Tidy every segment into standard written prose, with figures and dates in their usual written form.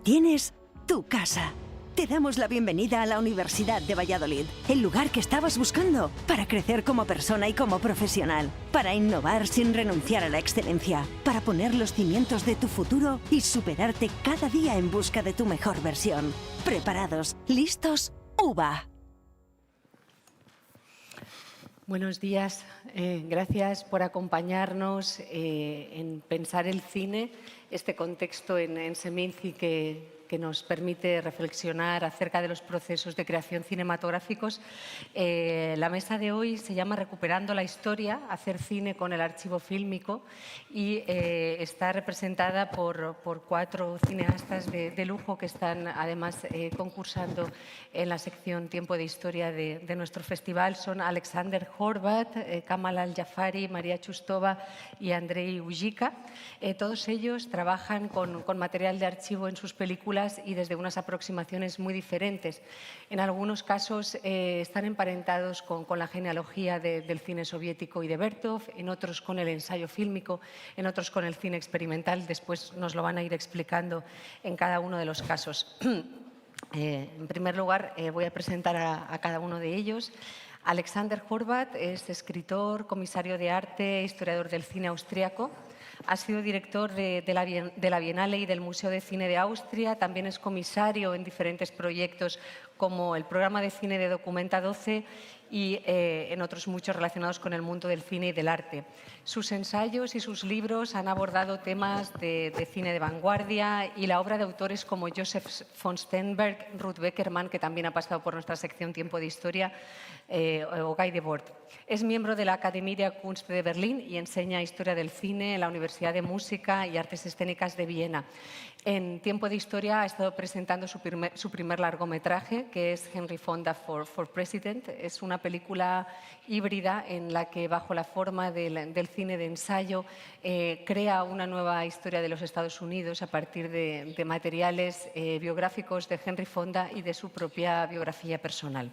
tienes tu casa. Te damos la bienvenida a la Universidad de Valladolid, el lugar que estabas buscando para crecer como persona y como profesional, para innovar sin renunciar a la excelencia, para poner los cimientos de tu futuro y superarte cada día en busca de tu mejor versión. ¿Preparados? ¿Listos? ¡Uva! Buenos días, gracias por acompañarnos en Pensar el cine, este contexto en Seminci que nos permite reflexionar acerca de los procesos de creación cinematográficos. La mesa de hoy se llama Recuperando la Historia, hacer cine con el archivo fílmico, y está representada por 4 cineastas de lujo que están además concursando en la sección Tiempo de Historia de nuestro festival. Son Alexander Horvath, Kamal Al-Jafari, María Chustova y Andrei Ujica. Todos ellos trabajan con material de archivo en sus películas y desde unas aproximaciones muy diferentes. En algunos casos están emparentados con la genealogía del cine soviético y de Bertov, en otros con el ensayo fílmico, en otros con el cine experimental. Después nos lo van a ir explicando en cada uno de los casos. En primer lugar, voy a presentar a cada uno de ellos. Alexander Horvath es escritor, comisario de arte, historiador del cine austriaco. Ha sido director de la Bienale y del Museo de Cine de Austria. También es comisario en diferentes proyectos como el programa de cine de Documenta 12 y en otros muchos relacionados con el mundo del cine y del arte. Sus ensayos y sus libros han abordado temas de cine de vanguardia y la obra de autores como Joseph von Sternberg, Ruth Beckermann, que también ha pasado por nuestra sección Tiempo de Historia, o Guy Debord. Es miembro de la Academie der Kunst de Berlín y enseña Historia del Cine en la Universidad de Música y Artes Escénicas de Viena. En Tiempo de Historia ha estado presentando su primer largometraje, que es Henry Fonda for President. Es una película híbrida en la que, bajo la forma del cine de ensayo, crea una nueva historia de los Estados Unidos a partir de materiales biográficos de Henry Fonda y de su propia biografía personal.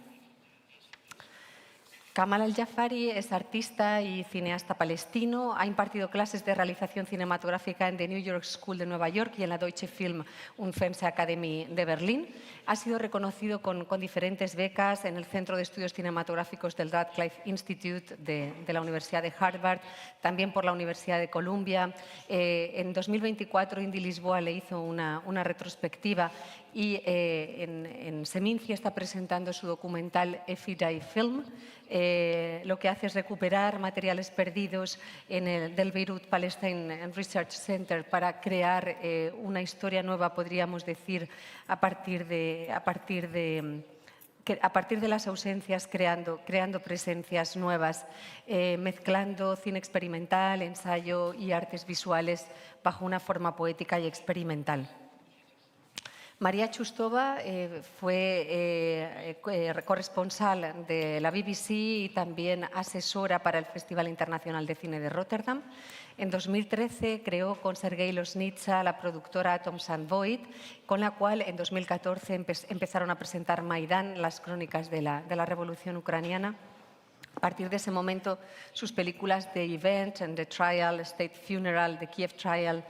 Kamal Al-Jafari es artista y cineasta palestino. Ha impartido clases de realización cinematográfica en The New York School de Nueva York y en la Deutsche Film und Fernsehakademie de Berlín. Ha sido reconocido con diferentes becas en el Centro de Estudios Cinematográficos del Radcliffe Institute de la Universidad de Harvard, también por la Universidad de Columbia. En 2024, Indy Lisboa le hizo una retrospectiva y en Seminci está presentando su documental Efidai Film. Lo que hace es recuperar materiales perdidos del Beirut Palestine Research Center para crear una historia nueva, podríamos decir, a partir de las ausencias, creando presencias nuevas, mezclando cine experimental, ensayo y artes visuales bajo una forma poética y experimental. María Chustova fue corresponsal de la BBC y también asesora para el Festival Internacional de Cine de Rotterdam. En 2013 creó con Sergei Loznitsa la productora Atoms and Void, con la cual en 2014 empezaron a presentar Maidán, las crónicas de la revolución ucraniana. A partir de ese momento, sus películas The Event and The Trial, State Funeral, The Kiev Trial,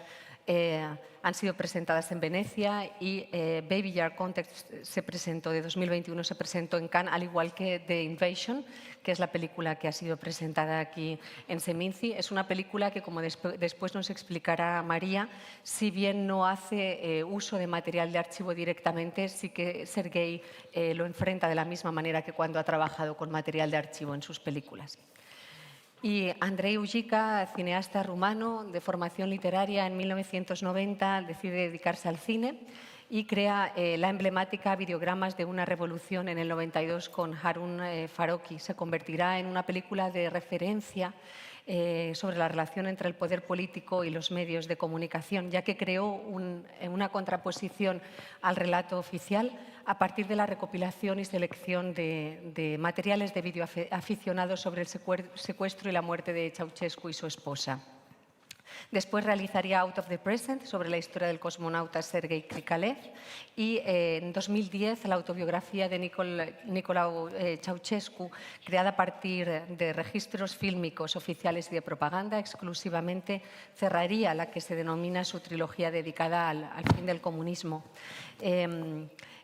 han sido presentadas en Venecia y Baby Yard Context de 2021 se presentó en Cannes, al igual que The Invasion, que es la película que ha sido presentada aquí en Seminci. Es una película que, como después nos explicará María, si bien no hace uso de material de archivo directamente, sí que Sergei lo enfrenta de la misma manera que cuando ha trabajado con material de archivo en sus películas. Y Andrei Ujica, cineasta rumano de formación literaria, en 1990 decide dedicarse al cine y crea la emblemática Videogramas de una revolución en el 92 con Harun Farocki. Se convertirá en una película de referencia sobre la relación entre el poder político y los medios de comunicación, ya que creó una contraposición al relato oficial a partir de la recopilación y selección de materiales de videoaficionados sobre el secuestro y la muerte de Ceausescu y su esposa. Después realizaría Out of the Present, sobre la historia del cosmonauta Sergei Krikalev, y en 2010 la autobiografía de Nicolau Ceausescu, creada a partir de registros fílmicos oficiales y de propaganda, exclusivamente cerraría la que se denomina su trilogía dedicada al fin del comunismo.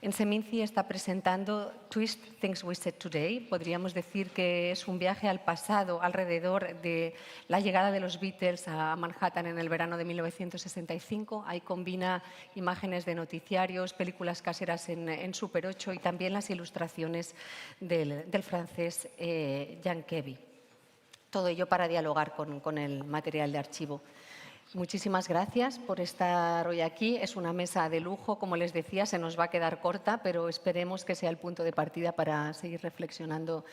En Seminci está presentando Twist Things We Said Today. Podríamos decir que es un viaje al pasado alrededor de la llegada de los Beatles a Manhattan en el verano de 1965. Ahí combina imágenes de noticiarios, películas caseras en Super 8 y también las ilustraciones del francés Jean Kevy. Todo ello para dialogar con el material de archivo. Muchísimas gracias por estar hoy aquí. Es una mesa de lujo, como les decía, se nos va a quedar corta, pero esperemos que sea el punto de partida para seguir reflexionando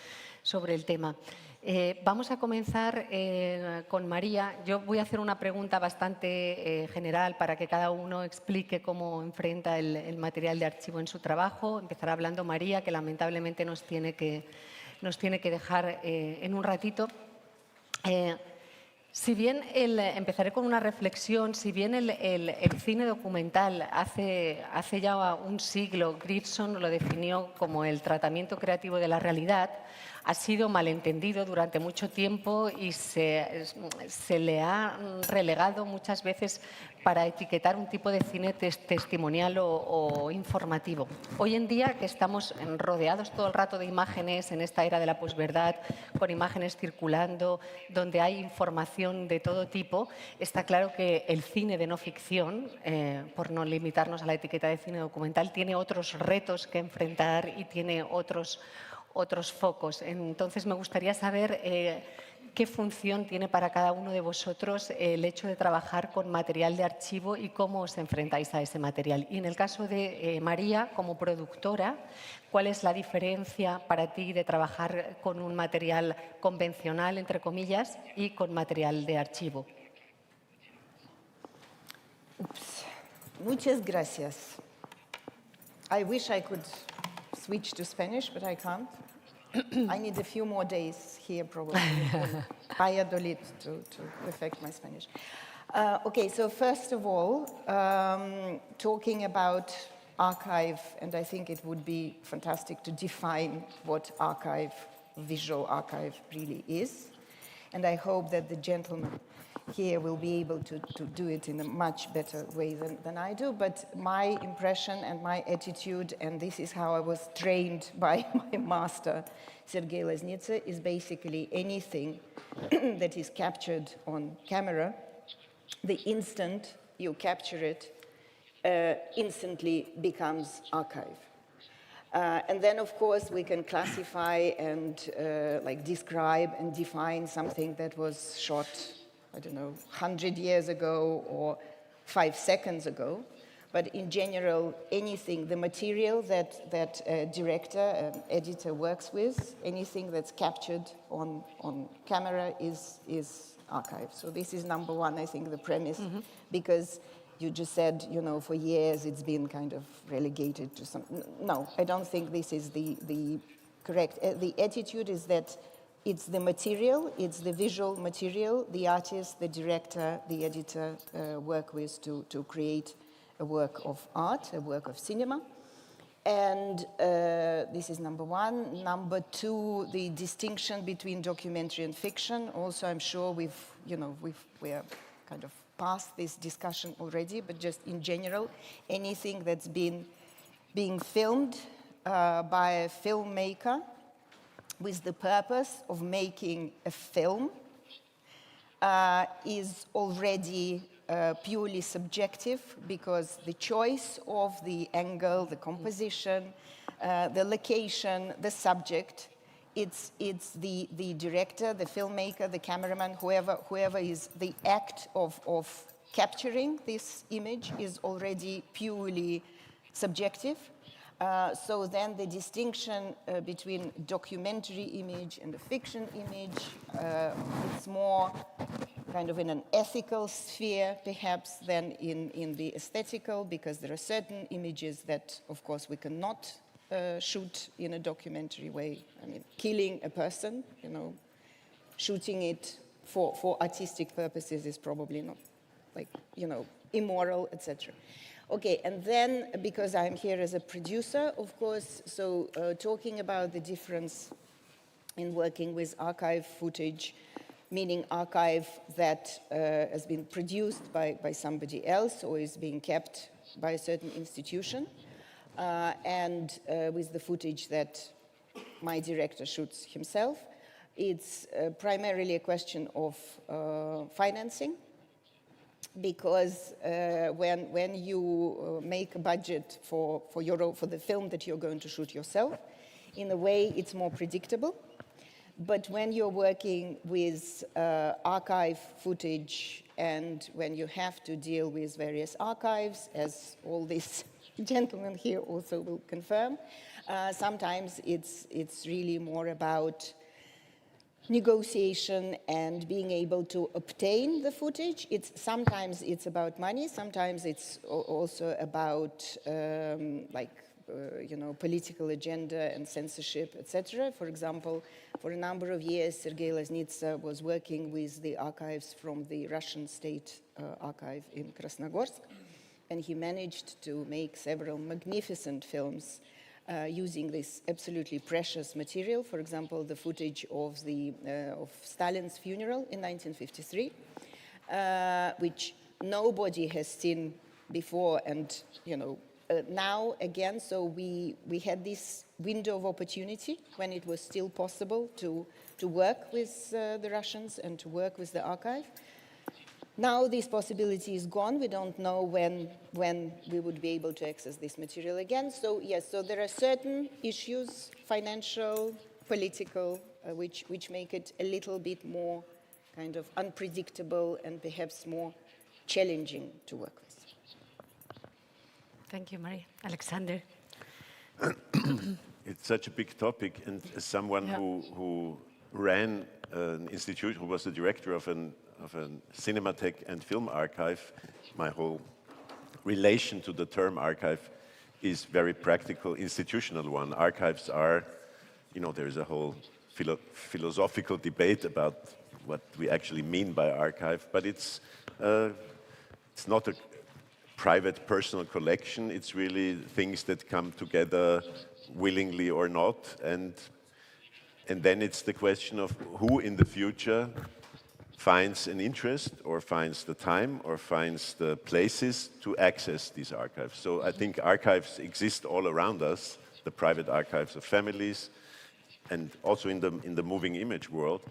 sobre el tema. Vamos a comenzar con María. Yo voy a hacer una pregunta bastante general para que cada uno explique cómo enfrenta el material de archivo en su trabajo. Empezará hablando María, que lamentablemente nos tiene que dejar en un ratito. Si bien empezaré con una reflexión, si bien el cine documental hace ya un siglo, Grierson lo definió como el tratamiento creativo de la realidad, ha sido malentendido durante mucho tiempo y se le ha relegado muchas veces para etiquetar un tipo de cine testimonial o informativo. Hoy en día, que estamos rodeados todo el rato de imágenes en esta era de la posverdad, con imágenes circulando, donde hay información de todo tipo, está claro que el cine de no ficción, por no limitarnos a la etiqueta de cine documental, tiene otros retos que enfrentar y tiene otros focos. Entonces, me gustaría saber qué función tiene para cada uno de vosotros el hecho de trabajar con material de archivo y cómo os enfrentáis a ese material. Y en el caso de María, como productora, ¿cuál es la diferencia para ti de trabajar con un material convencional, entre comillas, y con material de archivo? Muchas gracias. I wish I could switch to Spanish, but I can't. I need a few more days here, probably, in Valladolid to perfect my Spanish. Okay, so first of all, talking about archive, and I think it would be fantastic to define what archive, visual archive, really is. And I hope that the gentleman here will be able to do it in a much better way than I do. But my impression and my attitude, and this is how I was trained by my master, Sergei Loznitsa, is basically anything that is captured on camera, the instant you capture it, instantly becomes archive. And then, of course, we can classify and describe and define something that was shot, I don't know, 100 years ago or 5 seconds ago. But in general, anything, the material that a director, an editor works with, anything that's captured on camera is archive. So this is number one, I think, the premise, because you just said, for years it's been kind of relegated to some. No, I don't think this is the correct. The attitude is that it's the material, it's the visual material, the artist, the director, the editor work with to create a work of art, a work of cinema. And this is number one. Number two, the distinction between documentary and fiction. Also, I'm sure we're kind of past this discussion already, but just in general, anything that's being filmed by a filmmaker with the purpose of making a film is already purely subjective, because the choice of the angle, the composition, the location, the subject, it's the director, the filmmaker, the cameraman, whoever is the act of capturing this image is already purely subjective. So then the distinction between documentary image and a fiction image, it's more kind of in an ethical sphere, perhaps, than in the aesthetical, because there are certain images that, of course, we cannot shoot in a documentary way. I mean, killing a person, shooting it for artistic purposes is probably not, like, immoral, etc. Okay, and then, because I'm here as a producer, of course, so talking about the difference in working with archive footage, meaning archive that has been produced by somebody else or is being kept by a certain institution, and with the footage that my director shoots himself. It's primarily a question of financing, because when you make a budget for the film that you're going to shoot yourself, in a way it's more predictable. But when you're working with archive footage, and when you have to deal with various archives, as all these gentlemen here also will confirm, sometimes it's really more about negotiation and being able to obtain the footage. Sometimes it's about money, sometimes it's also about political agenda and censorship, etc. For example, for a number of years, Sergei Loznitsa was working with the archives from the Russian State Archive in Krasnogorsk, and he managed to make several magnificent films using this absolutely precious material. For example, the footage of Stalin's funeral in 1953, which nobody has seen before, and now again. So we had this window of opportunity when it was still possible to work with the Russians and to work with the archive. Now this possibility is gone. We don't know when we would be able to access this material again. So yes, so there are certain issues, financial, political, which make it a little bit more kind of unpredictable and perhaps more challenging to work with. Thank you, Marie. Alexander. It's such a big topic, and as someone who ran an institute, who was the director of a Cinematheque and film archive, my whole relation to the term archive is very practical, institutional one. Archives are, there is a whole philosophical debate about what we actually mean by archive, but it's not a private personal collection. It's really things that come together willingly or not, and then it's the question of who in the future finds an interest or finds the time or finds the places to access these archives. So I think archives exist all around us, the private archives of families, and also in the moving image world,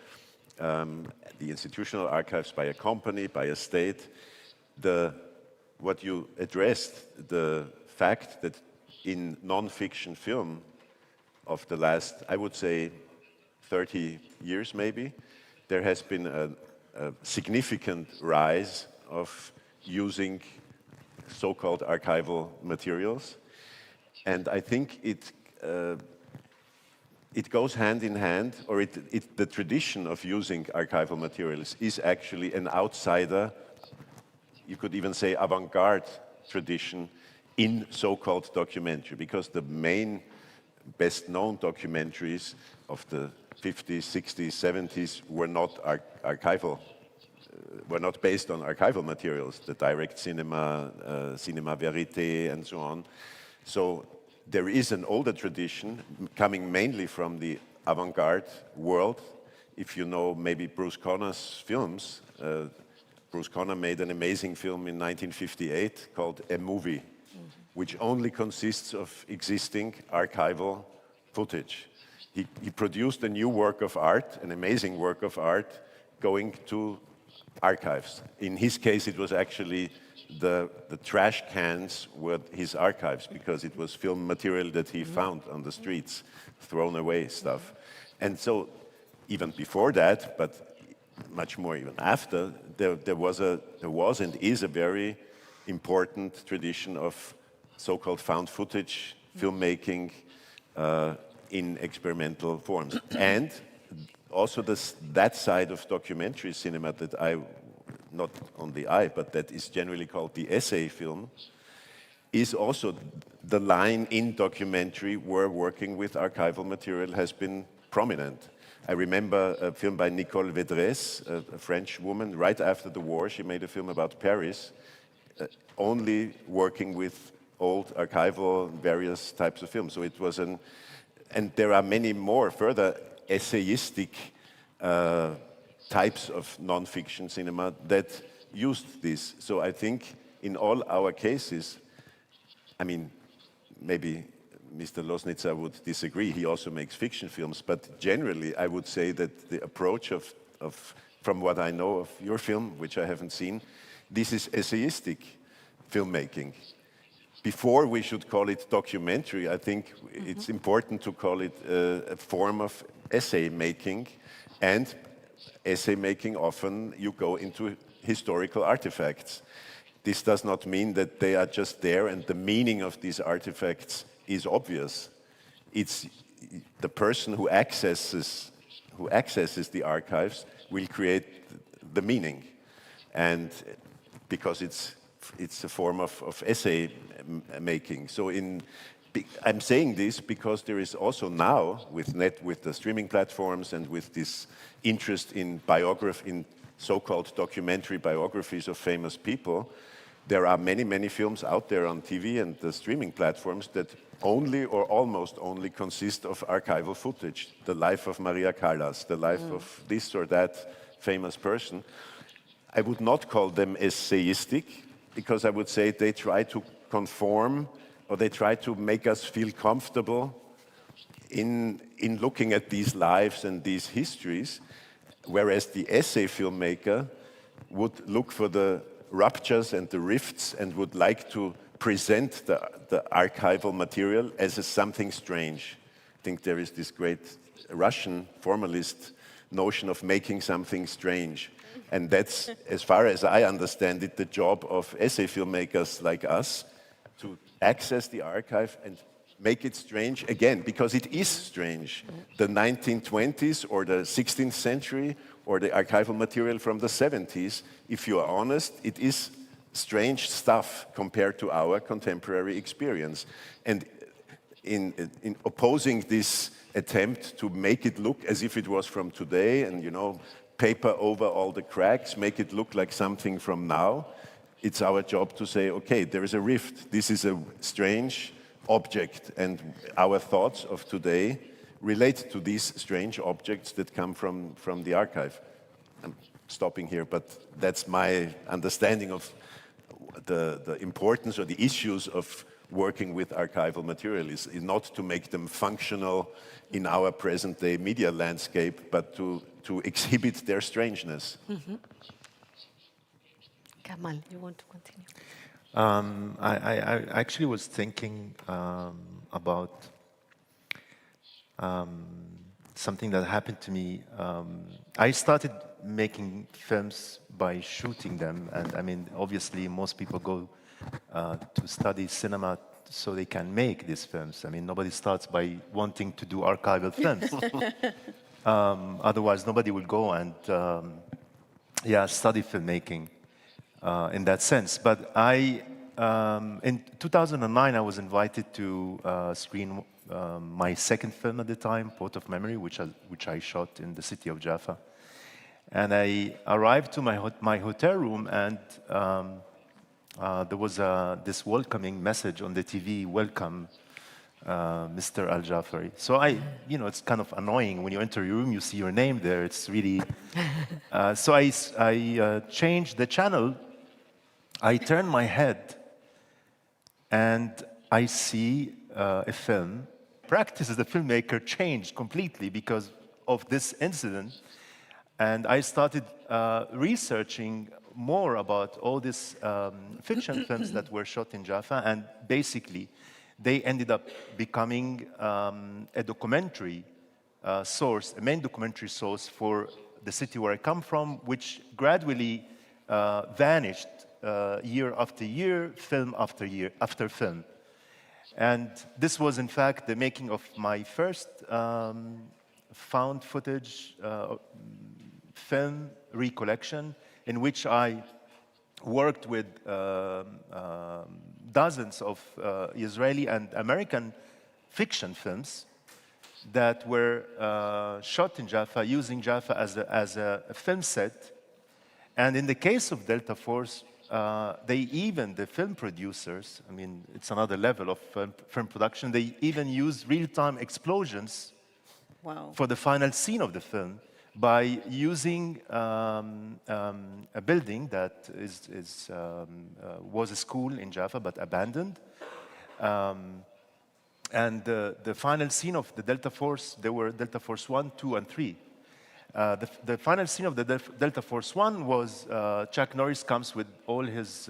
the institutional archives by a company, by a state. What you addressed, the fact that in non-fiction film of the last, I would say, 30 years maybe, there has been a significant rise of using so-called archival materials. And I think it goes hand in hand, or the tradition of using archival materials is actually an outsider, you could even say avant-garde tradition in so-called documentary, because the main best-known documentaries of the 50s, 60s, 70s were not archival, were not based on archival materials, the direct cinema, cinema verité, and so on. So there is an older tradition coming mainly from the avant-garde world. If you know maybe Bruce Conner's films, Bruce Conner made an amazing film in 1958 called A Movie, which only consists of existing archival footage. He produced a new work of art, an amazing work of art, going to archives. In his case, it was actually the trash cans were his archives, because it was film material that he found on the streets, thrown away stuff. And so even before that, but much more even after, there was and is a very important tradition of so-called found footage filmmaking in experimental forms. And also that side of documentary cinema that not only but that is generally called the essay film, is also the line in documentary where working with archival material has been prominent. I remember a film by Nicole Vedresse, a French woman. Right after the war, she made a film about Paris, only working with old archival various types of films. So it was and there are many more further essayistic types of non-fiction cinema that used this. So I think in all our cases, I mean, maybe Mr. Losnitzer would disagree, he also makes fiction films, but generally I would say that the approach from what I know of your film, which I haven't seen, this is essayistic filmmaking. Before we should call it documentary, I think it's important to call it a form of essay making, and essay making often you go into historical artifacts. This does not mean that they are just there and the meaning of these artifacts is obvious. It's the person who accesses the archives will create the meaning, and because it's a form of essay making. So I'm saying this because there is also now with the streaming platforms and with this interest in so-called documentary biographies of famous people, there are many films out there on TV and the streaming platforms that only or almost only consist of archival footage. The life of Maria Callas, the life of this or that famous person. I would not call them essayistic, because I would say they try to conform, or they try to make us feel comfortable in looking at these lives and these histories, whereas the essay filmmaker would look for the ruptures and the rifts and would like to present the archival material as something strange. I think there is this great Russian formalist notion of making something strange. And that's, as far as I understand it, the job of essay filmmakers like us, to access the archive and make it strange again, because it is strange. The 1920s or the 16th century or the archival material from the 70s, if you are honest, it is strange stuff compared to our contemporary experience. And in opposing this attempt to make it look as if it was from today and, paper over all the cracks, make it look like something from now, it's our job to say, okay, there is a rift. This is a strange object, and our thoughts of today relate to these strange objects that come from the archive. I'm stopping here, but that's my understanding of the importance or the issues of working with archival material is not to make them functional in our present-day media landscape, but to exhibit their strangeness. Mm-hmm. Kamal, you want to continue? I actually was thinking about something that happened to me. I started making films by shooting them, and I mean, obviously, most people go to study cinema so they can make these films. I mean, nobody starts by wanting to do archival films. Otherwise, nobody would go and study filmmaking in that sense. But in 2009, I was invited to screen my second film at the time, Port of Memory, which I shot in the city of Jaffa. And I arrived to my hotel room, and there was this welcoming message on the TV, "Welcome, Mr. Al-Jafari." So it's kind of annoying when you enter your room, you see your name there. It's really... so I changed the channel. I turn my head, and I see a film. Practice as a filmmaker changed completely because of this incident. And I started researching more about all these fiction films that were shot in Jaffa, and basically they ended up becoming a documentary source, a main documentary source for the city where I come from, which gradually vanished year after year, film after film. And this was, in fact, the making of my first found footage film recollection, in which I worked with dozens of Israeli and American fiction films that were shot in Jaffa using Jaffa as a film set. And in the case of Delta Force, the film producers, I mean, it's another level of film production, they even used real-time explosions for the final scene of the film by using a building that was a school in Jaffa but abandoned. And the final scene of the Delta Force, there were Delta Force 1, 2, and 3. The final scene of the Delta Force 1 was Chuck Norris comes with all his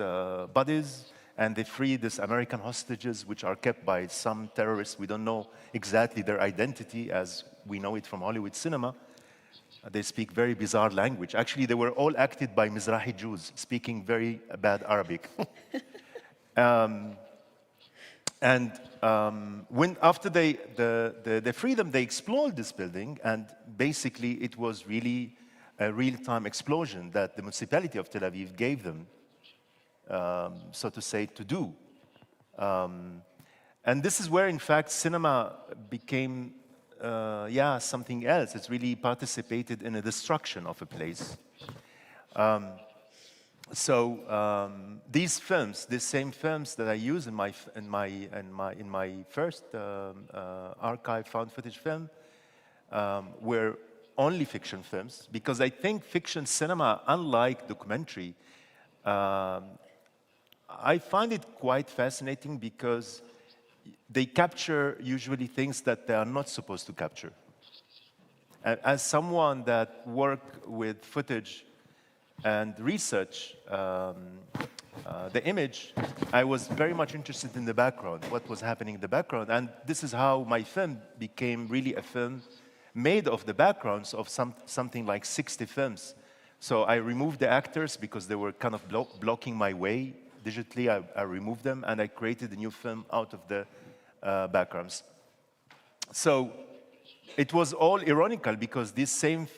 buddies, and they free these American hostages, which are kept by some terrorists. We don't know exactly their identity as we know it from Hollywood cinema. They speak very bizarre language. Actually, they were all acted by Mizrahi Jews, speaking very bad Arabic. When after the freedom, they explored this building, and basically it was really a real-time explosion that the municipality of Tel Aviv gave them, so to say, to do. And this is where, in fact, cinema became, something else. It's really participated in a destruction of a place. These films, these same films that I use in my first archive found footage film, were only fiction films, because I think fiction cinema, unlike documentary, I find it quite fascinating because they capture usually things that they are not supposed to capture. As someone that worked with footage and research the image, I was very much interested in the background, what was happening in the background. And this is how my film became really a film made of the backgrounds of something like 60 films. So I removed the actors because they were kind of blocking my way. Digitally, I removed them, and I created a new film out of the backgrounds. So it was all ironical, because these same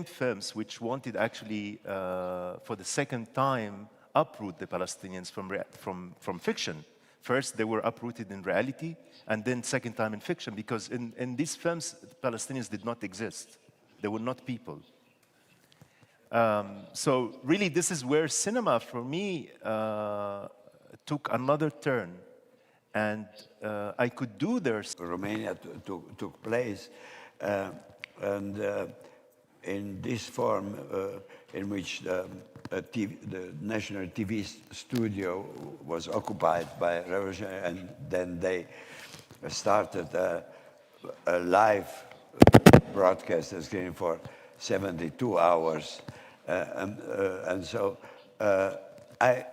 films, which wanted actually, for the second time, uproot the Palestinians from fiction. First, they were uprooted in reality, and then second time in fiction, because in these films, the Palestinians did not exist. They were not people. So really, this is where cinema, for me, took another turn. And I could do this. Romania took place, and in this form, in which the national TV studio was occupied by revolutionaries, and then they started a live broadcast screen for 72 hours. And so I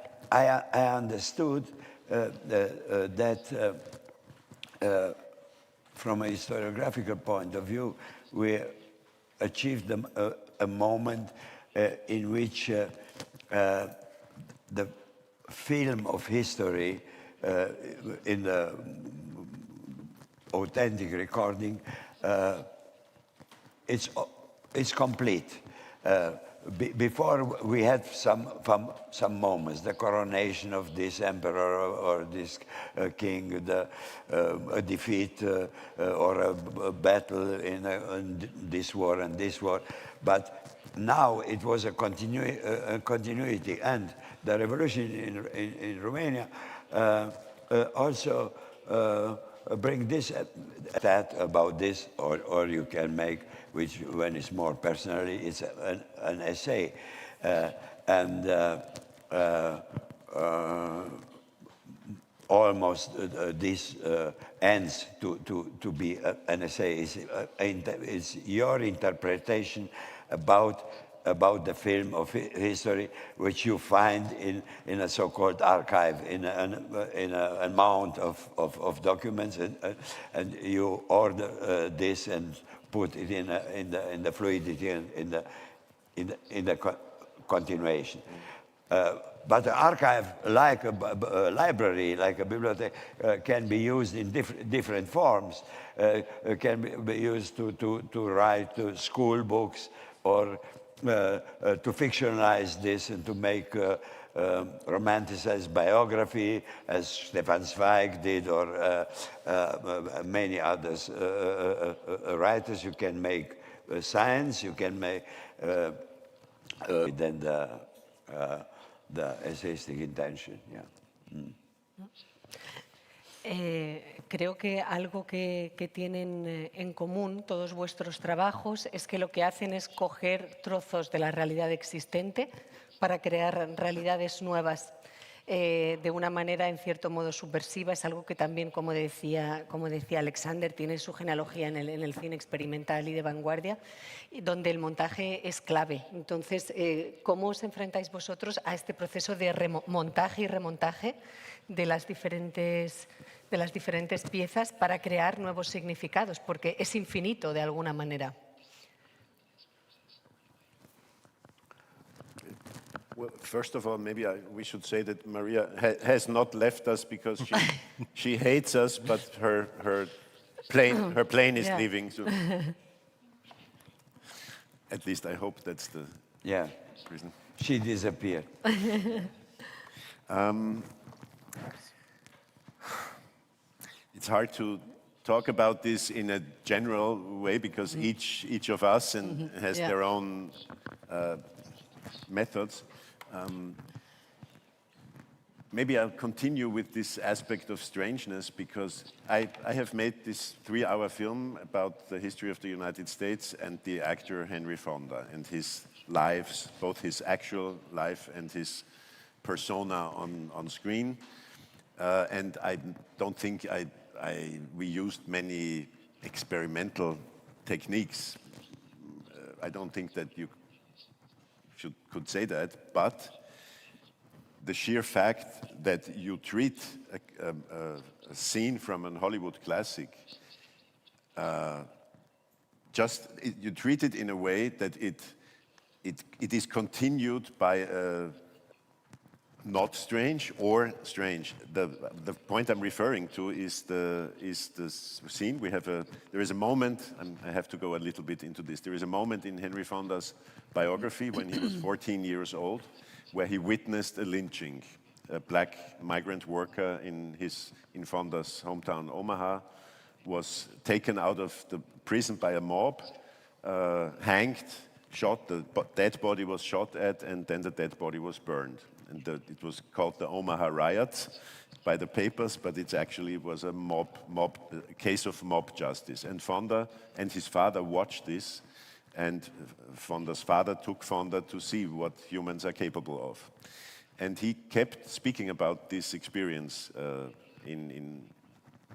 understood that from a historiographical point of view, we achieved a moment in which the film of history in the authentic recording, it's complete. Before we had some moments, the coronation of this emperor or this king, a defeat or a battle in this war and this war, but now it was a continuity, and the revolution in Romania also bring this about this, or you can make, which when it's more personally, it's an essay, and almost this ends to be an essay. It's your interpretation about the film of history, which you find in a so-called archive, in an amount of documents, and you order this and put it in the fluidity and in the continuation. But the archive, like a library, like a bibliothèque, can be used in different forms. Can be used to write school books, or to fictionalize this and to make romanticized biography, as Stefan Zweig did, or many others writers. You can make science, you can make then the essayistic intention. Yeah. Creo que algo que tienen en común todos vuestros trabajos es que lo que hacen es coger trozos de la realidad existente para crear realidades nuevas de una manera, en cierto modo, subversiva. Es algo que también, como decía Alexander, tiene su genealogía en el cine experimental y de vanguardia, donde el montaje es clave. Entonces, ¿cómo os enfrentáis vosotros a este proceso de montaje y remontaje de las diferentes piezas para crear nuevos significados? Porque es infinito de alguna manera. Well, first of all, maybe we should say that Maria has not left us because she hates us, but her plane is leaving soon. At least I hope that's the reason. She disappeared. It's hard to talk about this in a general way because each of us has their own methods. Maybe I'll continue with this aspect of strangeness because I have made this 3-hour film about the history of the United States and the actor Henry Fonda and his lives, both his actual life and his persona on screen. And I don't think we used many experimental techniques. I don't think that you could say that, but the sheer fact that you treat a scene from a Hollywood classic, you treat it in a way that it is continued by not strange or strange. The point I'm referring to is the scene. There is a moment, and I have to go a little bit into this. There is a moment in Henry Fonda's biography when he was 14 years old, where he witnessed a lynching. A black migrant worker in Fonda's hometown, Omaha, was taken out of the prison by a mob, hanged, shot. The dead body was shot at, and then the dead body was burned. And it was called the Omaha riots by the papers, but it actually was a case of mob justice. And Fonda and his father watched this, and Fonda's father took Fonda to see what humans are capable of. And he kept speaking about this experience in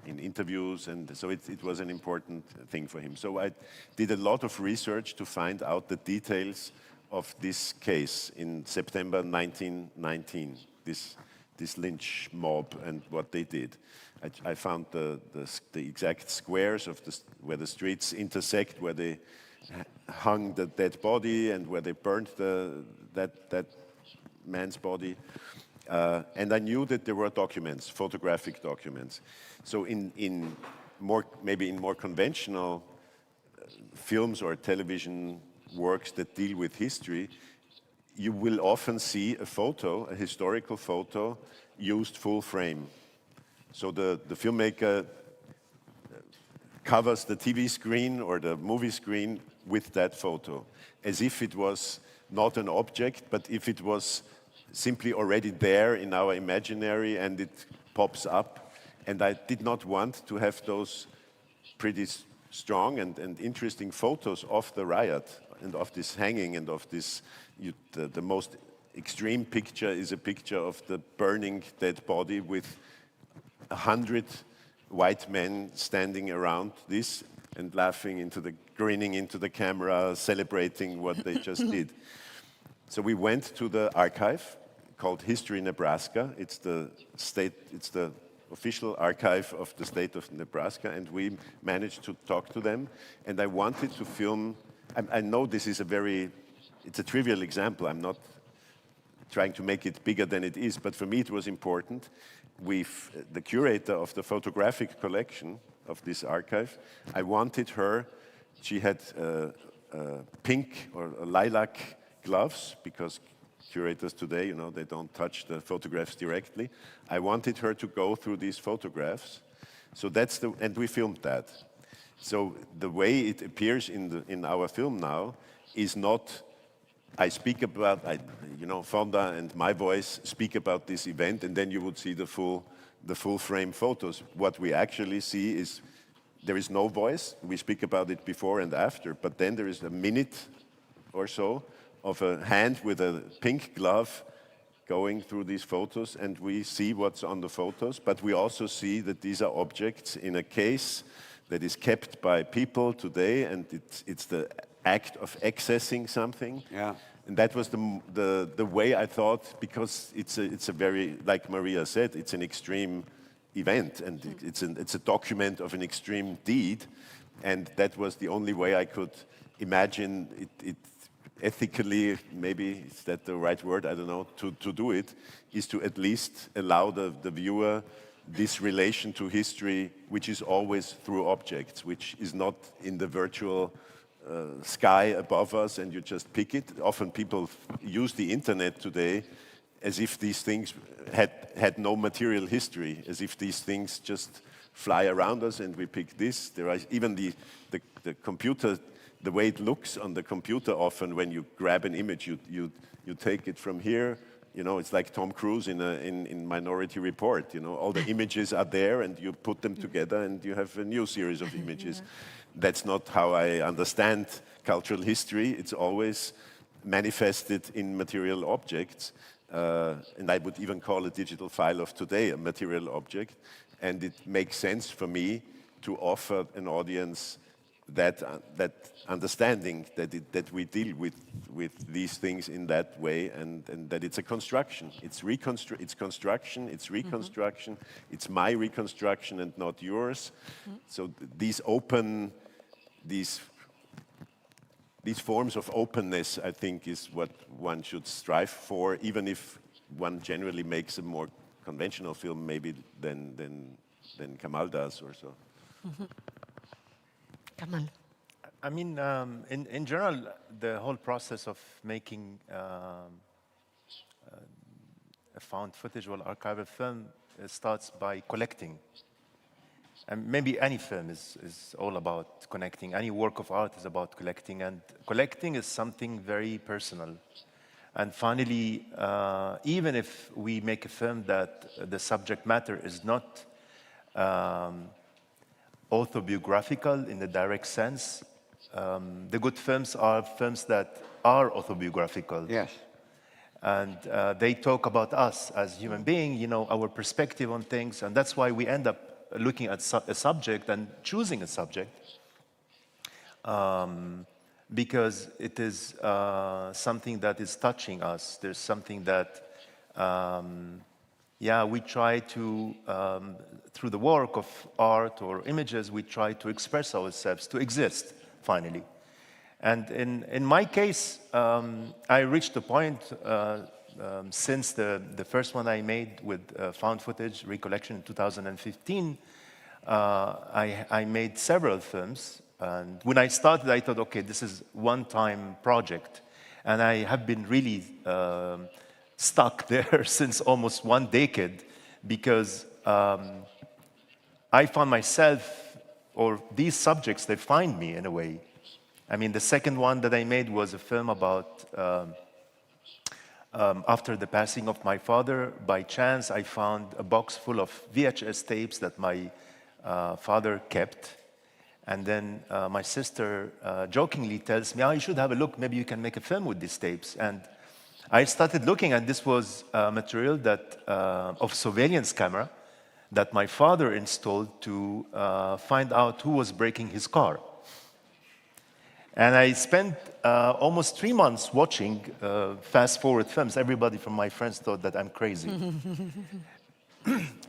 interviews, and so it was an important thing for him. So I did a lot of research to find out the details of this case in September 1919, this lynch mob and what they did. I found the exact squares of where the streets intersect, where they hung the dead body and where they burned that man's body. And I knew that there were documents, photographic documents. So maybe in more conventional films or television works that deal with history, you will often see a historical photo, used full frame. So the filmmaker covers the TV screen or the movie screen with that photo, as if it was not an object, but if it was simply already there in our imaginary and it pops up. And I did not want to have those pretty strong and interesting photos of the riot and of this hanging and of this. The most extreme picture is a picture of the burning dead body with 100 white men standing around this and laughing grinning into the camera, celebrating what they just did. So we went to the archive called History Nebraska. It's the official archive of the state of Nebraska, and we managed to talk to them. And I wanted to film. I know this is it's a trivial example. I'm not trying to make it bigger than it is, but for me it was important. The curator of the photographic collection of this archive, I wanted her. She had pink or lilac gloves, because curators today, they don't touch the photographs directly. I wanted her to go through these photographs. So and we filmed that. So the way it appears in our film now is not, I speak about, Fonda and my voice speak about this event, and then you would see the full frame photos. What we actually see is there is no voice. We speak about it before and after, but then there is a minute or so of a hand with a pink glove going through these photos, and we see what's on the photos, but we also see that these are objects in a case that is kept by people today, and it's the act of accessing something. Yeah. And that was the way I thought, because it's a very, like Maria said, it's an extreme event, and it's a document of an extreme deed, and that was the only way I could imagine it ethically, maybe is that the right word, I don't know, to do it, is to at least allow the viewer this relation to history, which is always through objects, which is not in the virtual sky above us and you just pick it. Often people use the internet today as if these things had no material history, as if these things just fly around us and we pick this. There are even the computer, the way it looks on the computer often when you grab an image, you take it from here. It's like Tom Cruise in Minority Report. All the images are there, and you put them together, and you have a new series of images. That's not how I understand cultural history. It's always manifested in material objects, and I would even call a digital file of today a material object. And it makes sense for me to offer an audience that understanding that we deal with these things in that way, and that it's a construction. It's construction, it's reconstruction, it's my reconstruction and not yours. So these forms of openness, I think, is what one should strive for, even if one generally makes a more conventional film maybe than Kamal does or so. Kamal. I mean, in general, the whole process of making a found footage or archival film starts by collecting. And maybe any film is all about connecting. Any work of art is about collecting, and collecting is something very personal. And finally, even if we make a film that the subject matter is not autobiographical in the direct sense, the good films are films that are autobiographical. Yes. And they talk about us as human beings, our perspective on things, and that's why we end up looking at a subject and choosing a subject, because it is something that is touching us. There's something that, we try to, through the work of art or images, we try to express ourselves, to exist, finally. And in my case, I reached a point since the first one I made with found footage recollection in 2015, I made several films. And when I started, I thought, okay, this is one-time project. And I have been really stuck there since almost 1 decade, because I found myself, or these subjects, they find me in a way. I mean, the second one that I made was a film about after the passing of my father. By chance, I found a box full of VHS tapes that my father kept. And then my sister jokingly tells me, you should have a look, maybe you can make a film with these tapes. And I started looking, and this was material that of surveillance camera that my father installed to find out who was braking his car. And I spent almost 3 months watching fast-forward films. Everybody from my friends thought that I'm crazy.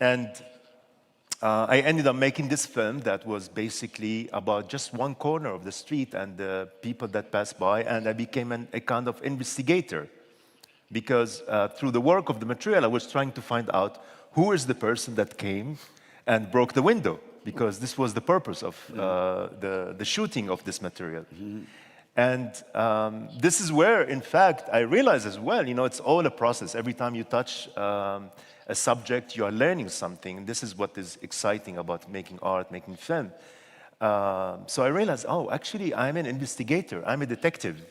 And I ended up making this film that was basically about just one corner of the street and the people that passed by, and I became a kind of investigator. Because through the work of the material, I was trying to find out who is the person that came and broke the window, because this was the purpose of the shooting of this material. And this is where, in fact, I realize as well, it's all a process. Every time you touch a subject, you are learning something. This is what is exciting about making art, making film. So I realized, oh, actually, I'm an investigator. I'm a detective.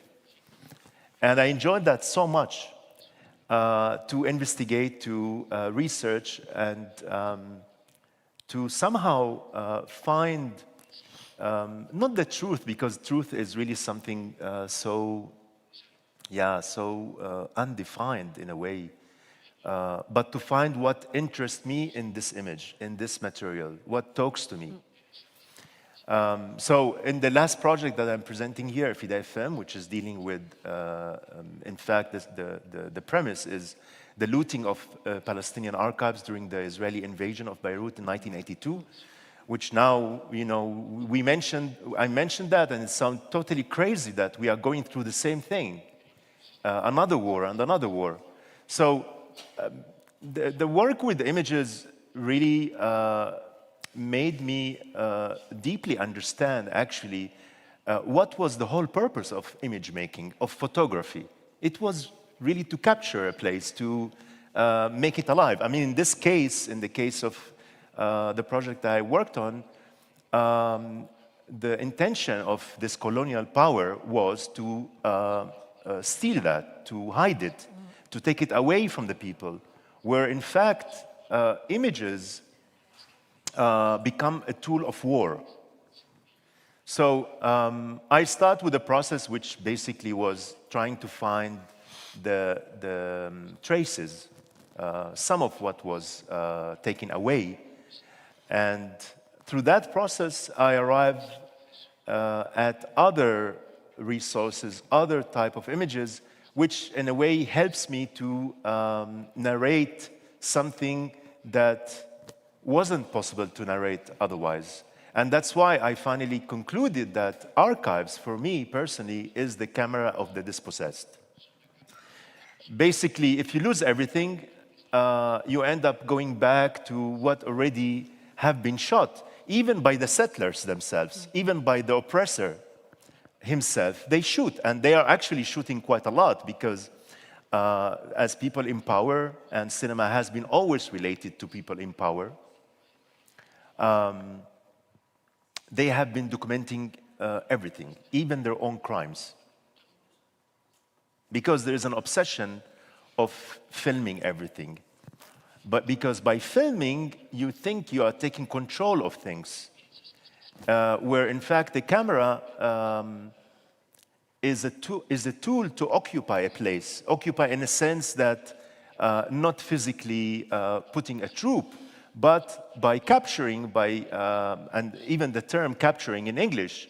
And I enjoyed that so much, to investigate, to research, and to somehow find not the truth, because truth is really something so undefined in a way, but to find what interests me in this image, in this material, what talks to me. So in the last project that I'm presenting here, Fidei Film, which is dealing with, in fact, the premise is the looting of Palestinian archives during the Israeli invasion of Beirut in 1982, which now, I mentioned that, and it sounds totally crazy that we are going through the same thing, another war and another war. So the work with the images really made me deeply understand, actually, what was the whole purpose of image making, of photography. It was really to capture a place, to make it alive. I mean, in this case, in the case of the project that I worked on, the intention of this colonial power was to steal that, to hide it, to take it away from the people, where in fact images become a tool of war. So I start with a process which basically was trying to find the traces, some of what was taken away. And through that process, I arrived at other resources, other type of images, which in a way helps me to narrate something that wasn't possible to narrate otherwise. And that's why I finally concluded that archives, for me personally, is the camera of the dispossessed. Basically, if you lose everything, you end up going back to what already have been shot, even by the settlers themselves, even by the oppressor himself. They shoot, and they are actually shooting quite a lot, because as people in power, and cinema has been always related to people in power, they have been documenting everything, even their own crimes. Because there is an obsession of filming everything. But because by filming, you think you are taking control of things, where in fact the camera is a tool to occupy a place, occupy in a sense that not physically putting a troop, but by capturing, and even the term capturing in English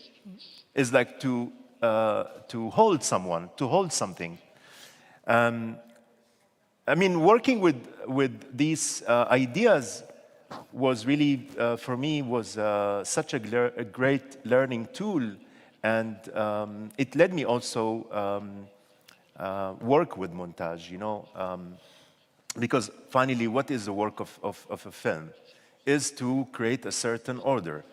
is like to hold someone, to hold something. I mean, working with these ideas was really, for me, was such a great learning tool, and it led me also work with montage, because finally, what is the work of a film? Is to create a certain order,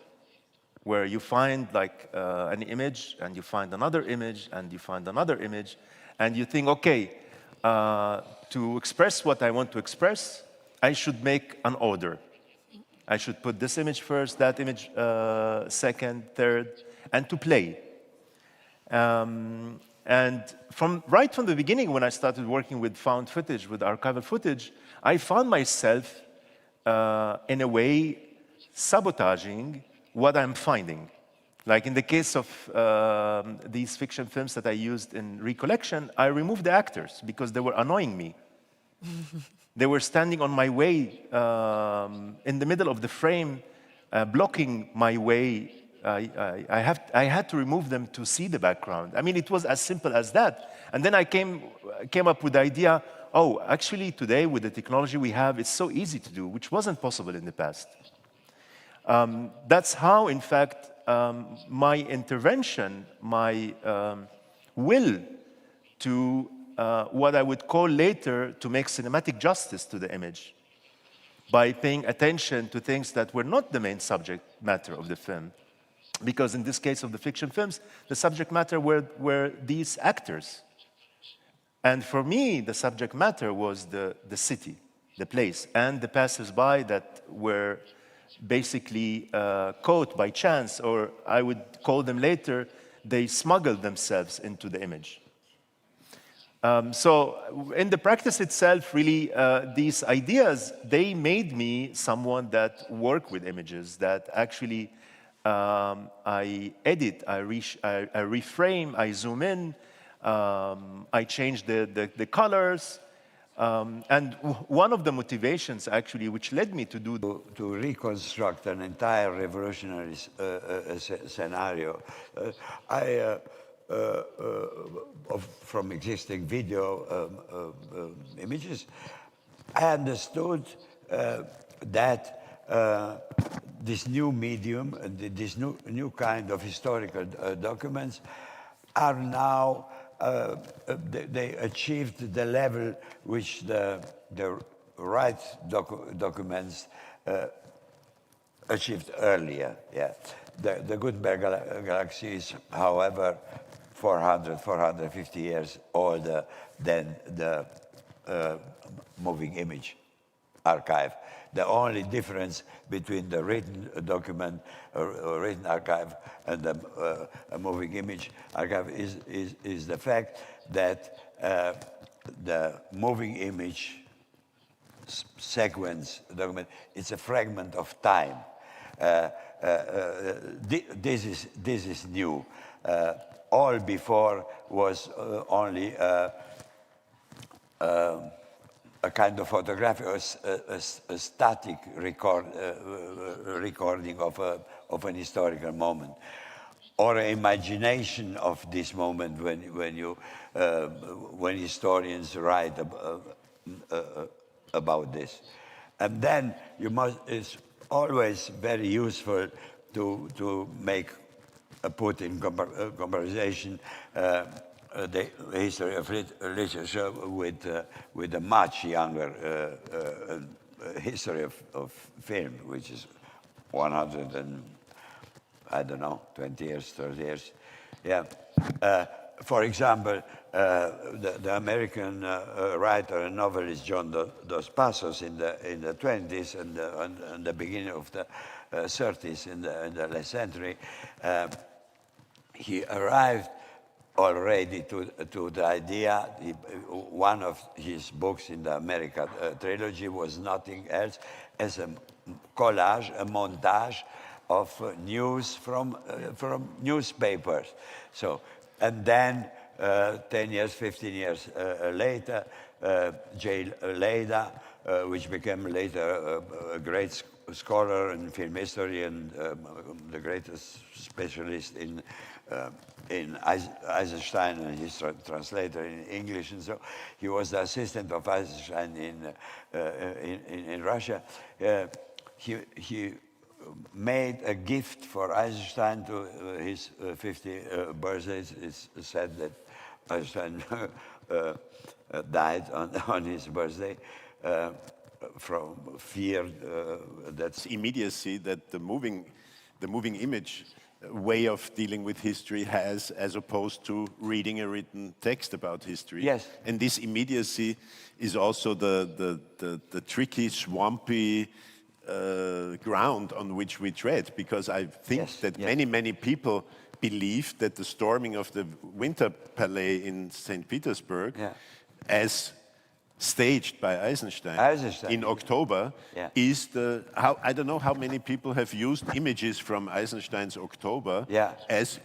where you find like an image, and you find another image, and you find another image, and you think, okay, to express what I want to express, I should make an order. I should put this image first, that image second, third, and to play. And right from the beginning, when I started working with found footage, with archival footage, I found myself, in a way, sabotaging what I'm finding. Like in the case of these fiction films that I used in Recollection, I removed the actors because they were annoying me. They were standing on my way, in the middle of the frame, blocking my way. I had to remove them to see the background. I mean, it was as simple as that. And then I came up with the idea, oh, actually today with the technology we have, it's so easy to do, which wasn't possible in the past. That's how, in fact, my intervention, my will to what I would call later to make cinematic justice to the image, by paying attention to things that were not the main subject matter of the film, Because in this case of the fiction films, the subject matter were these actors. And for me, the subject matter was the city, the place, and the passers-by that were basically caught by chance, or I would call them later, they smuggled themselves into the image. So in the practice itself, really, these ideas, they made me someone that worked with images, that actually I edit, I reframe, I zoom in, I change the colors. And one of the motivations, actually, which led me to do to reconstruct an entire revolutionary scenario. From existing video images, I understood that this new medium, this new kind of historical documents are now, they achieved the level which the right documents achieved earlier. Yeah. The Gutenberg Galaxy is, however, 450 years older than the moving image archive. The only difference between the written document, written archive, and the moving image archive is the fact that the moving image sequence document, it's a fragment of time. This is new. All before was only a kind of photography, or a static recording of an historical moment, or an imagination of this moment when historians write about this. And then it's always very useful to put in conversation the history of literature with a much younger history of film, which is 100 and, I don't know, 20 years, 30 years. Yeah. For example, the American writer and novelist John Dos Passos in the 20s and the beginning of the 30s in the last century, he arrived already to the idea. One of his books in the America trilogy was nothing else as a collage, a montage of news from newspapers. So, and then 10 years, 15 years later, J. Leda, which became later a great scholar in film history and the greatest specialist in Eisenstein, and his translator in English, and so he was the assistant of Eisenstein in Russia. He made a gift for Eisenstein to his 50th birthday. It's said that Eisenstein died on his birthday from fear. That's immediacy that the moving image way of dealing with history has, as opposed to reading a written text about history. Yes. And this immediacy is also the tricky, swampy ground on which we tread, because I think that many people believe that the storming of the Winter Palace in St. Petersburg, as staged by Eisenstein in October, is I don't know how many people have used images from Eisenstein's October as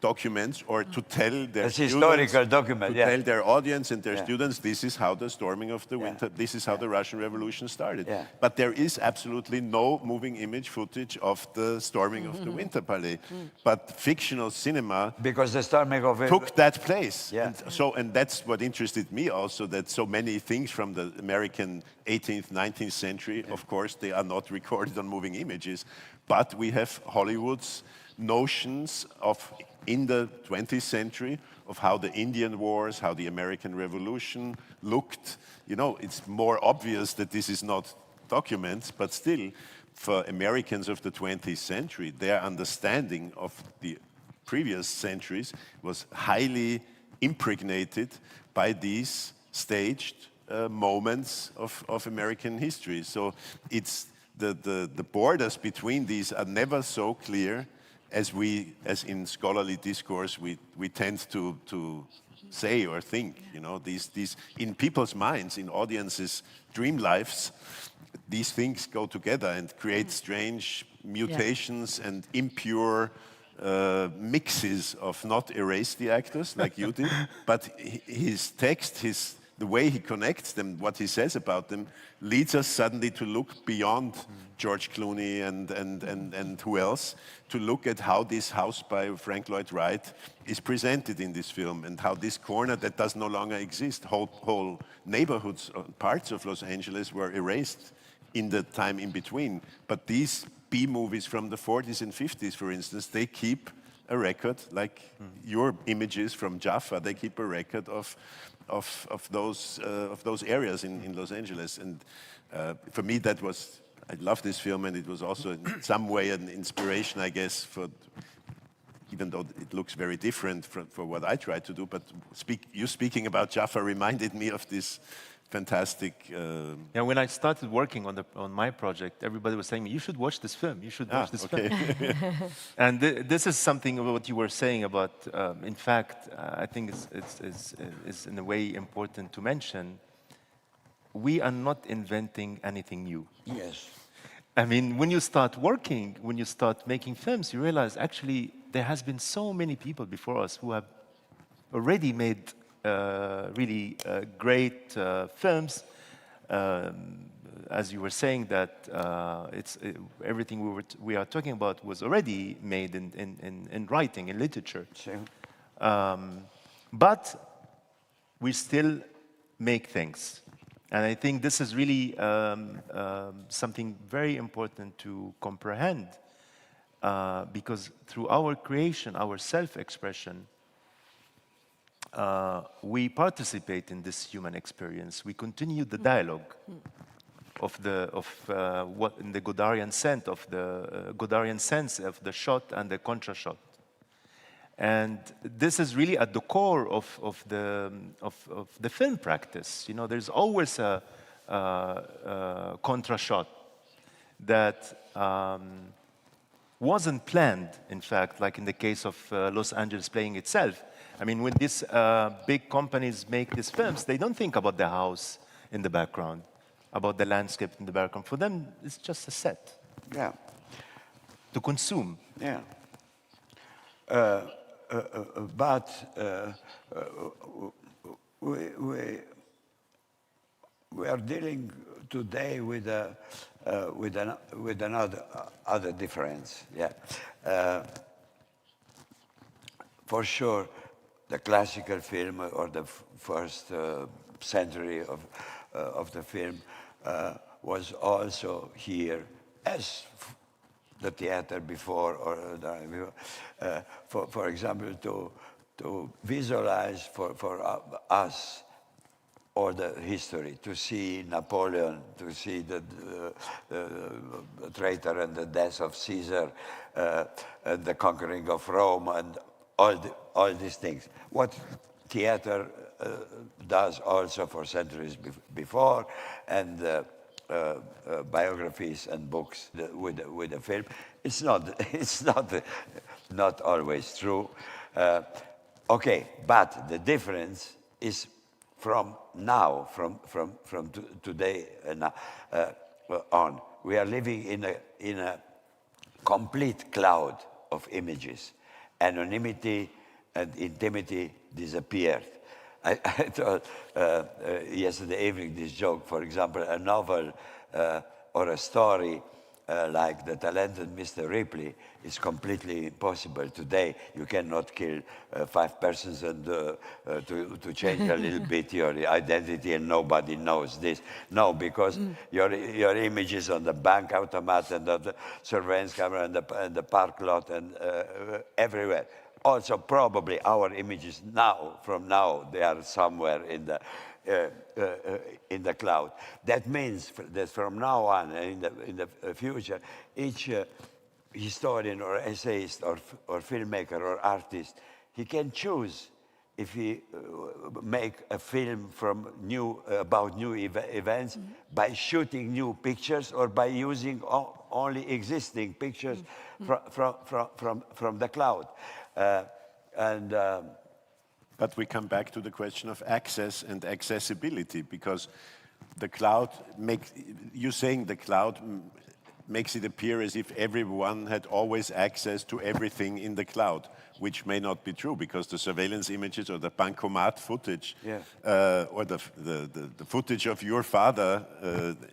documents, or to tell their historical document, tell their audience and their students, this is how the storming of the winter, this is how the Russian Revolution started. But there is absolutely no moving image footage of the storming of the Winter Palace. But fictional cinema, because the storming of it took that place. And that's what interested me also, that so many things from the American 18th, 19th century, of course, they are not recorded on moving images, but we have Hollywood's notions of, in the 20th century, of how the Indian Wars, how the American Revolution looked. You know, it's more obvious that this is not documents, but still. for Americans of the 20th century, their understanding of the previous centuries was highly impregnated by these staged moments of American history. So it's the borders between these are never so clear as in scholarly discourse we tend to say or think. You know, these in people's minds, in audiences' dream lives, these things go together and create strange mutations and impure mixes of not erase the actors like you did, but his text, the way he connects them, what he says about them, leads us suddenly to look beyond George Clooney and who else, to look at how this house by Frank Lloyd Wright is presented in this film, and how this corner that does no longer exist, whole neighborhoods, parts of Los Angeles were erased in the time in between. But these B-movies from the 40s and 50s, for instance, they keep a record, like your images from Jaffa, they keep a record of those areas in Los Angeles. And for me, that was, I love this film, and it was also in some way an inspiration, I guess, for, even though it looks very different for what I try to do, but you speaking about Jaffa reminded me of this fantastic... Yeah, when I started working on my project, everybody was saying, you should watch this film, you should watch this film. And this is something about what you were saying about, in fact, I think it's in a way important to mention, we are not inventing anything new. Yes. I mean, when you start working, when you start making films, you realize actually there has been so many people before us who have already made really great films. As you were saying that everything we are talking about was already made in writing, in literature. Sure. But we still make things. And I think this is really something very important to comprehend, because through our creation, our self-expression, we participate in this human experience. We continue the dialogue of what in the Godarian sense of the shot and the contra shot. And this is really at the core of the film practice. You know, there's always a contra shot that wasn't planned, in fact, like in the case of Los Angeles playing itself. I mean, when these big companies make these films, they don't think about the house in the background, about the landscape in the background. For them, it's just a set. Yeah. To consume. Yeah. But we are dealing today with another difference. Yeah. For sure, the classical film or the first century of the film was also here as the theater before, or for example, to visualize for us or the history, to see Napoleon, to see the traitor and the death of Caesar, and the conquering of Rome, and all these things. What theater does also for centuries before, and biographies and books with the film. It's not always true. Okay, but the difference is from now, from today on. We are living in a complete cloud of images. Anonymity and intimity disappeared. I thought yesterday evening this joke, for example, a novel or a story like The Talented Mr. Ripley is completely impossible today. You cannot kill 5 persons and to change a little bit your identity, and nobody knows this. No, because your image is on the bank automat and the surveillance camera and the park lot and everywhere. also probably our images now, from now, they are somewhere in the cloud. That means that from now on, in the future, each historian or essayist or filmmaker or artist, he can choose if he make a film about new events by shooting new pictures or by using only existing pictures from the cloud. But we come back to the question of access and accessibility, because the cloud you're saying the cloud makes it appear as if everyone had always access to everything in the cloud, which may not be true, because the surveillance images or the bankomat footage, or the footage of your father,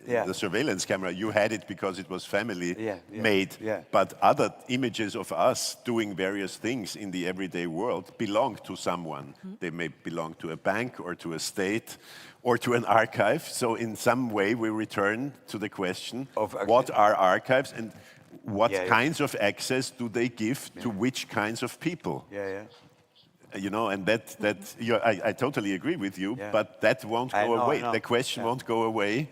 the surveillance camera, you had it because it was family made. But other images of us doing various things in the everyday world belong to someone. They may belong to a bank or to a state or to an archive. So in some way we return to the question of what are archives and what kinds of access do they give to which kinds of people? You know, and I totally agree with you, but that won't go away. The question won't go away,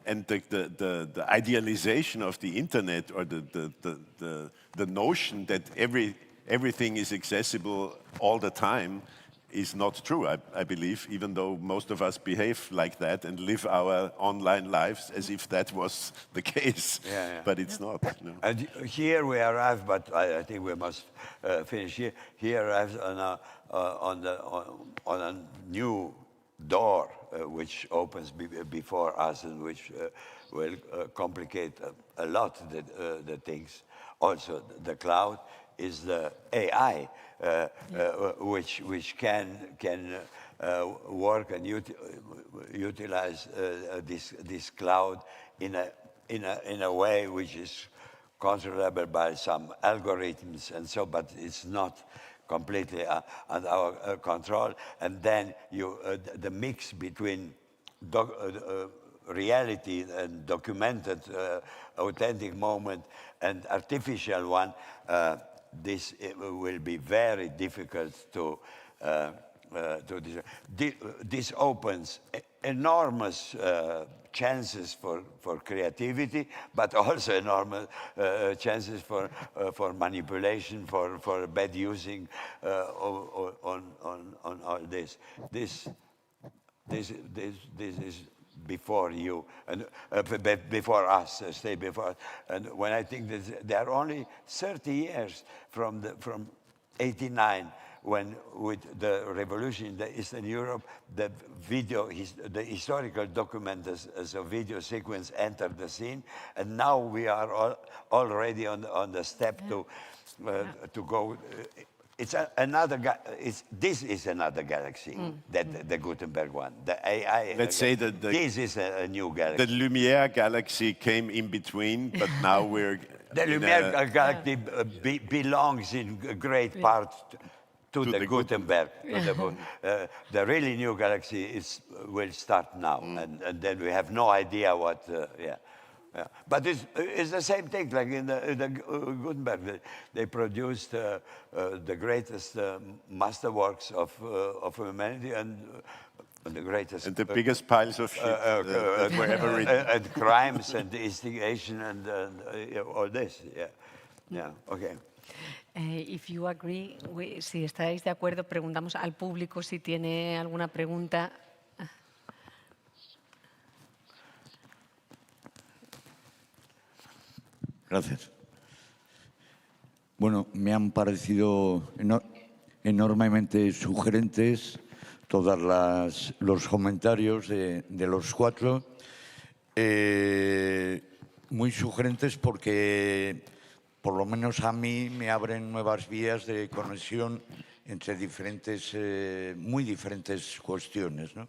and the idealization of the internet, or the notion that everything is accessible all the time, is not true, I believe, even though most of us behave like that and live our online lives as if that was the case. But it's not. No. And here we arrive, but I think we must finish here. Here arrives on a new door which opens before us, and which will complicate a lot the things. Also, the cloud is the AI, which can work and utilize this cloud in a way which is controllable by some algorithms and so, but it's not completely under our control. And then the mix between reality and documented authentic moment and artificial one, this will be very difficult to this opens enormous chances for creativity, but also enormous chances for manipulation, for bad using on all this. This is before you and before us, stay before. And when I think that there are only 30 years from 89, when with the revolution in the Eastern Europe, the historical document as a video sequence entered the scene, and now we are already on the step to go. It's this is another galaxy, the Gutenberg one. The AI. Let's say that this is a new galaxy. The Lumiere galaxy came in between, but now we're. The Lumiere galaxy belongs in great part to the Gutenberg. The really new galaxy will start now, and then we have no idea what. But it's the same thing, like in the Gutenberg. They produced the greatest masterworks of humanity and the greatest... And the biggest piles of shit that were ever written. And crimes and instigation and all this, okay. If you agree, si estáis de acuerdo, preguntamos al público si tiene alguna pregunta. Gracias. Bueno, me han parecido enormemente sugerentes todos los comentarios de los cuatro. Muy sugerentes porque, por lo menos a mí, me abren nuevas vías de conexión entre muy diferentes cuestiones, ¿no?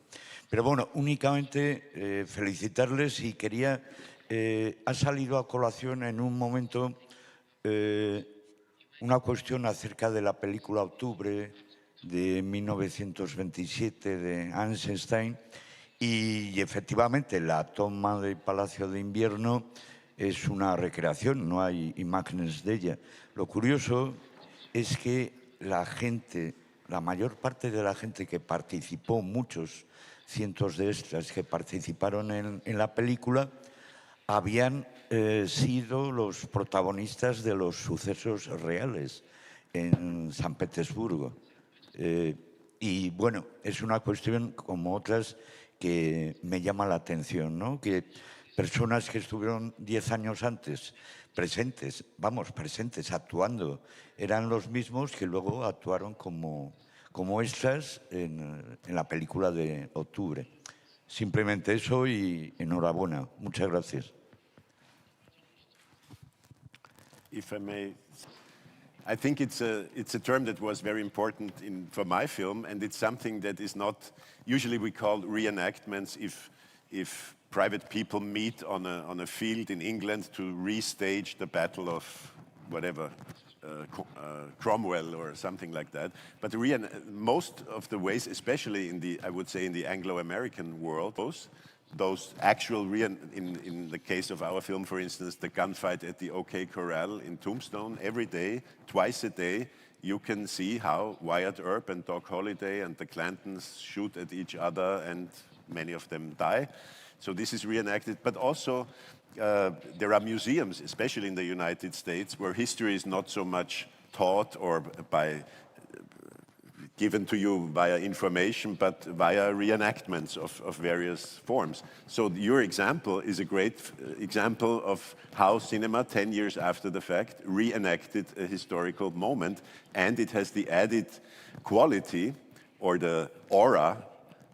Pero bueno, únicamente felicitarles y quería... ha salido a colación en un momento una cuestión acerca de la película Octubre de 1927 de Eisenstein y efectivamente la toma del Palacio de Invierno es una recreación, no hay imágenes de ella. Lo curioso es que la gente, la mayor parte de la gente que participó, muchos cientos de extras que participaron en la película, habían sido los protagonistas de los sucesos reales en San Petersburgo. Y bueno, es una cuestión como otras que me llama la atención, ¿no? Que personas que estuvieron 10 años antes presentes, actuando, eran los mismos que luego actuaron como extras en la película de octubre. Simplemente eso y enhorabuena. Muchas gracias. If I may, I think it's a term that was very important for my film, and it's something that is not, usually we call reenactments if private people meet on a field in England to restage the battle of whatever, Cromwell or something like that. But most of the ways, especially I would say in the Anglo-American world, those actual in the case of our film, for instance, the gunfight at the OK Corral in Tombstone, every day, twice a day, you can see how Wyatt Earp and Doc Holliday and the Clantons shoot at each other, and many of them die. So this is reenacted, but also there are museums, especially in the United States, where history is not so much taught or given to you via information, but via reenactments of various forms. So your example is a great example of how cinema, 10 years after the fact, reenacted a historical moment, and it has the added quality or the aura.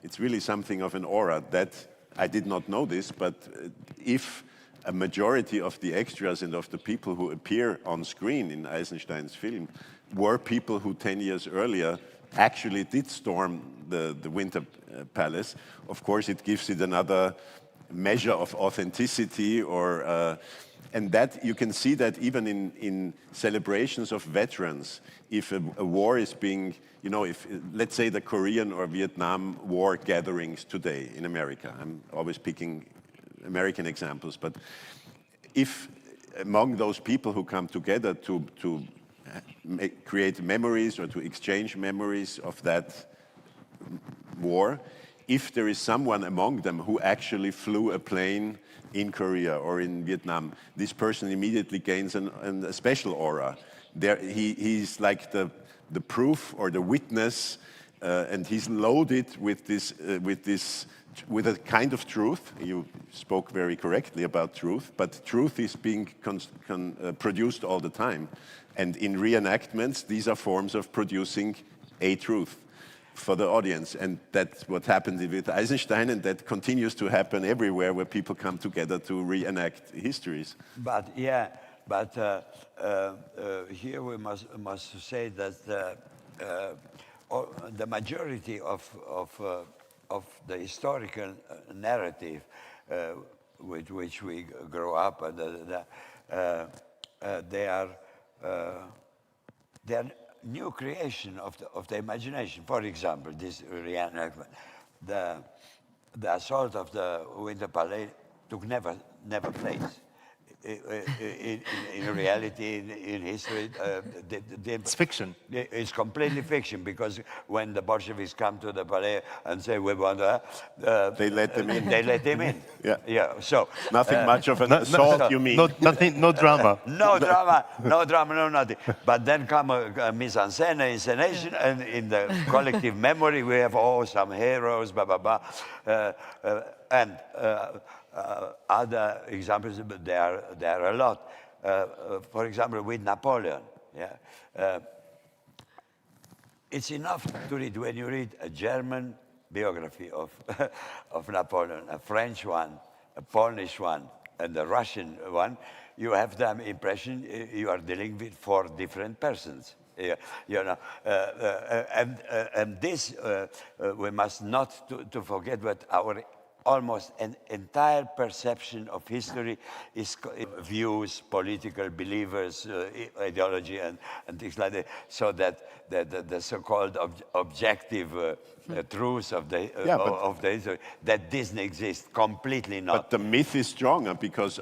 It's really something of an aura that I did not know this, but if a majority of the extras and of the people who appear on screen in Eisenstein's film were people who 10 years earlier actually did storm the Winter Palace, of course it gives it another measure of authenticity, and that you can see that even in celebrations of veterans. If a war is being, if let's say the Korean or Vietnam War gatherings today in America, I'm always picking American examples, but if among those people who come together to create memories or to exchange memories of that war, if there is someone among them who actually flew a plane in Korea or in Vietnam, this person immediately gains a special aura. He's like the proof or the witness, and he's loaded with a kind of truth. You spoke very correctly about truth, but truth is being produced all the time. And in reenactments, these are forms of producing a truth for the audience. And that's what happened with Eisenstein, and that continues to happen everywhere where people come together to reenact histories. But here we must say that the majority of the historical narrative with which we grow up, they are new creation of the imagination. For example, this reenactment, the assault of the Winter Palace never place. In reality, in history, it's fiction. It's completely fiction, because when the Bolsheviks come to the Palais and say we want to, they let them in. They let them in. Yeah. So nothing much of an assault, you mean? No drama. No drama, no nothing. But then come a mise-en-scène, installation, and in the collective memory we have some heroes, blah blah blah, and. Other examples, but there are a lot. For example, with Napoleon, it's enough to read, when you read a German biography of Napoleon, a French one, a Polish one, and a Russian one, you have the impression you are dealing with 4 different persons. And this we must not to forget what our almost an entire perception of history is views, political believers, ideology, and things like that. So that the so-called objective truth of the history, that doesn't exist, completely not. But the myth is stronger because